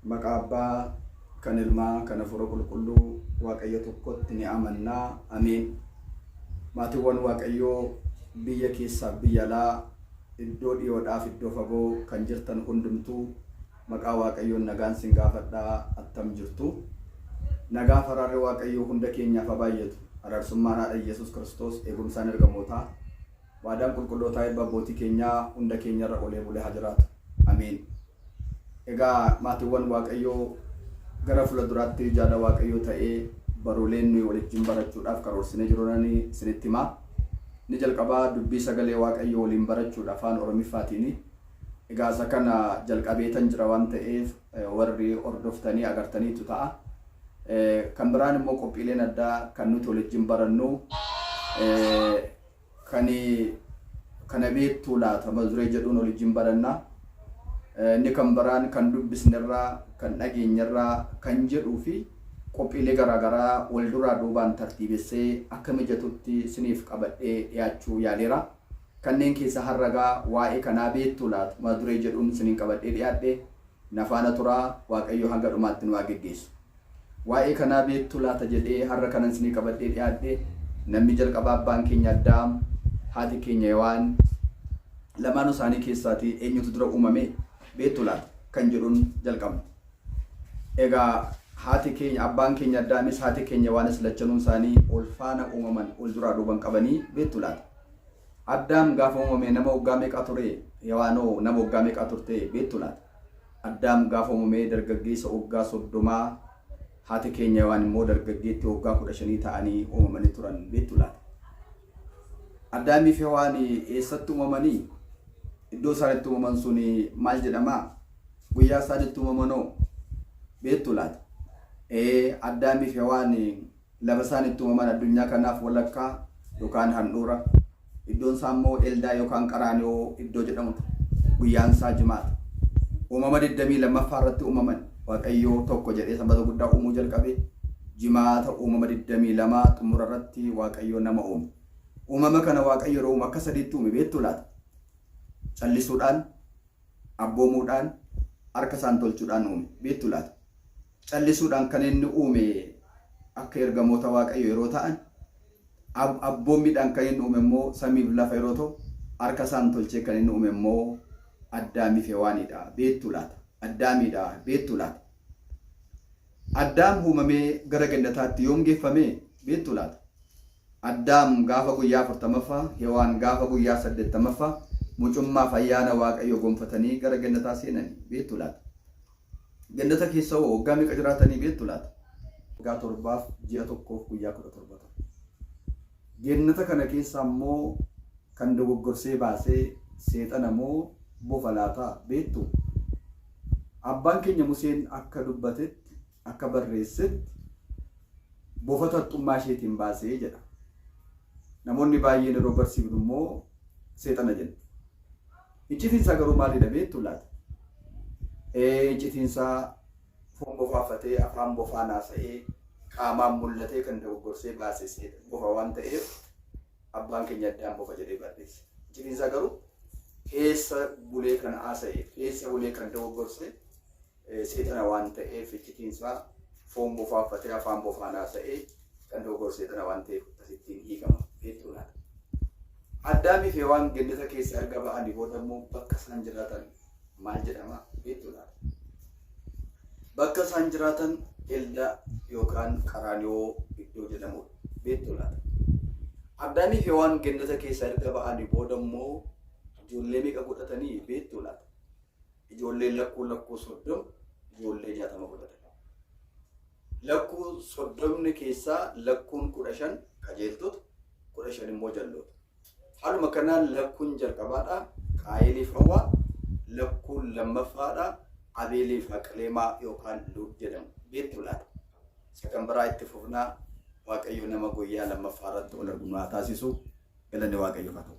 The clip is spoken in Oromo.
Maqaa Abbaa, kan Ilmaa, kan Hafuura Qulqulluu Waaqayyo tokkotti ni amannaa. Ameen. Maatiiwwan Waaqayyoo biyya keessaa biyya alaa iddoo dhiyoodhaaf iddoo fagoo kan jirtan hundumtuu maqaa Waaqayyoon nagaan sin gaafadhaa. Attam jirtu? Nagaa faraarri Waaqayyoo hunda keenyaaf haa baay'atu. Araarsummaan haadha Yesuus Kiristoos, eegumsaan ergamootaa, waadaan qulqullootaa eebba abbootii keenyaa hunda keenyarra olee bulee haa jiraatu. Ameen. Egaa maatiiwwan Waaqayyoo gara fuulduraatti jaala Waaqayyoo ta'ee baruuleen nuyi waliin barachuudhaaf karoorsinee jirunani isinitti himaa. Ni jalqabaa dubbii sagalee Waaqayyoo waliin barachuudhaaf afaan Oromiffaatiin. Egaa isa kana jalqabeetan jira waan ta'eef warri hordoftanii agartaniitu ta'a. Kan biraan immoo qophiileen addaa kan nuti waliin barannu kana beektuu laata mazuree jedhuun waliin baranna. Inni kan biraan kan dubbisnerraa, kan dhageenyarraa kan jedhuu fi qophiilee garaagaraa wal duraa duubaan tartiibessee akka mijatutti isiniif qabadhee dhiyaachuu yaaleera. Kanneen keessa harragaa waa'ee kanaa beektuu laata mazuree jedhuun isiniin qabadhee dhiyaadhe nafaana turaa Waaqayyo hanga dhumaatti nu haa geggeessu. Waa'ee kanaa beektuu laata jedhee har'a kanan isinii qabadhee dhiyaadhe namni jalqabaa abbaan keenya Addaam, haati keenya Hewaan lamaan isaanii keessaatii eenyutu dura uumame beektuu laata kan jedhuun jalqabna. Egaa haati keenya abbaan keenya Addaamis haati keenya Hewaanis lachanuun isaanii ol faana uumaman ol duraa duuban qabanii beektuu laata. Addaam gaafa uumame nama waggaa meeqaa ture? Hewaanoo nama waggaa meeqaa turte beektuu laata. Addaam gaafa uumame dargaggeessa waggaa 30, haati keenya Hewaan immoo dargaggeetti waggaa 15 ta'anii uumamanii turan beektuu laata. Addaamii fi Hewaan eessatti uumamanii? Iddoo isaanitti uumaman suni maal jedhama? Guyyaa isaanitti uumamanoo beektuu laata. Addaamii fi Hewaan lafa isaanitti uumaman addunyaa kanaaf walakkaa yookaan handhuura. Iddoon isaa immoo Eldaa yookaan Qaraaniyoo iddoo jedhamutu. Guyyaan isaa Jimaata. Uumama 22ffaa irratti uumaman. Waaqayyo tokko jedhee sanbata guddaa uumuu jalqabe. Jimaata uumama 22 xumura irratti Waaqayyo nama uume. Uumama kana Waaqayyo yeroo uume akka sadiitti uume beektuu laata. Callisuudhaan, abboomuudhaan, harka isaan tolchuudhaan uume beektuu laata. Callisuudhaan kan inni uume akka ergamoota Waaqayyo yeroo ta'an, abboomiidhaan kan inni uume immoo samiif lafa yeroo ta'u, harka isaan tolchee kan inni uume immoo Addaamii fi Hewaanidha beektuu laata. Addaamiidha beektuu laata. Addaam uumamee gara gannataatti yoom geeffame beektuu laata. Addaam gaafa guyyaa 40ffaa, Hewaan gaafa guyyaa 80ffaa mucummaaf ayyaana Waaqayyo gonfatanii gara gannataa seenanii beektuu laata. Gannata keessa waggaa meeqa jiraatanii beektuu laata. Waggaa 7 ji'a 1 guyyaa 17. Gannata kana keessa immoo kan dogoggorsee baasee seexana immoo bofa laata beektuu. Abbaan keenya Museen akka dubbatetti akka barreessetti bofa haxxummaa isheetiin baasee jedha. Namoonni baay'een yeroo barsiifnu immoo seexana jedhu. Iccitiinsaa garuu maalidha beektuu laata. Iccitiinsaa foon bofaafatee afaan bofaa naasa'ee qaamaan mul'atee kan dogoggorsee baasee seexana bofa waan ta'eef abbaan keenya Addaam bofa jedhee barreesse. Iccitiinsaa garuu keessa bulee kan haasa'e keessa bulee kan dogoggorsee seexana waan ta'eef iccitiinsaa foon bofaafatee afaan bofaa naasa'ee kan dogoggorsee seexana waan ta'eef asittiin hiikama beektuu laata. Addaamii fi Hewaan gannata keessa erga ba'anii booda immoo bakka isaan jiraatan maal jedhama beektuu laata. Bakka isaan jiraatan Eldaa yookaan Qaraaniyoo iddoo jedhamudha beektuu laata. Addaamii fi Hewaan gannata keessa erga ba'anii booda immoo ijoollee meeqa godhatanii beektuu laata. Ijoolleen lakkuu 30, ijoollee 60 godhatan. Lakkuu 30 keessaa lakkuun 15 qajeeltota, 15 immoo jalloota. Haaluma kanaan lakkuun jalqabaadha Qaayiliif Hawwaa, lakkuun lammaffaadha Abeeliif Haqleemaa yookaan Luut jedhamu beektuu laata. Isa kan biraa itti fufnaa Waaqayyo nama guyyaa lammaffaa irratti ol arguu haa taasisu. Galanni Waaqayyoof haa ta'u.